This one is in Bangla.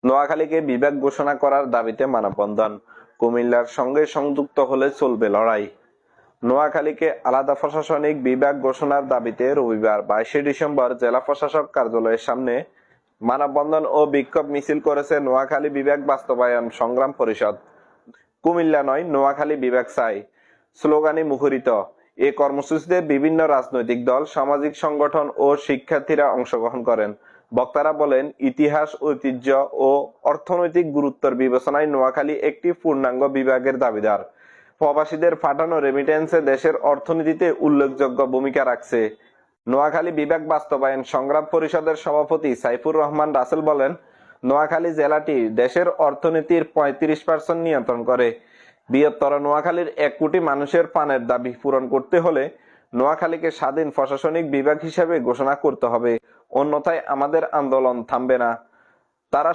নোয়াখালীকে বিভাগ ঘোষণা করার দাবিতে মানববন্ধন। কুমিল্লার সঙ্গে সংযুক্ত হলে চলবে লড়াই। নোয়াখালীকে আলাদা প্রশাসনিক বিভাগ ঘোষণার দাবিতে রবিবার 22 ডিসেম্বর জেলা প্রশাসক কার্যালয়ের সামনে মানববন্ধন ও বিক্ষোভ মিছিল করেছে নোয়াখালী বিভাগ বাস্তবায়ন সংগ্রাম পরিষদ। কুমিল্লা নয়, নোয়াখালী বিভাগ চাই স্লোগানে মুখরিত এ কর্মসূচিতে বিভিন্ন রাজনৈতিক দল, সামাজিক সংগঠন ও শিক্ষার্থীরা অংশগ্রহণ করেন। বক্তারা বলেন, ইতিহাস, ঐতিহ্য ও অর্থনৈতিক গুরুত্বের বিবেচনায় নোয়াখালী একটি পূর্ণাঙ্গ বিভাগের দাবিদার। প্রবাসীদের পাঠানো রেমিটেন্সে দেশের অর্থনীতিতে উল্লেখযোগ্য ভূমিকা রাখছে। নোয়াখালী বিভাগ বাস্তবায়ন সংগ্রাম পরিষদের সভাপতি সাইফুর রহমান রাসেল বলেন, নোয়াখালী জেলাটি দেশের অর্থনীতির 35% নিয়ন্ত্রণ করে। বৃহত্তর নোয়াখালীর 1 কোটি মানুষের পানের দাবি পূরণ করতে হলে নোয়াখালীকে স্বাধীন প্রশাসনিক বিভাগ হিসেবে ঘোষণা করতে হবে, অন্যথায় আমাদের আন্দোলন থামবে না। তারা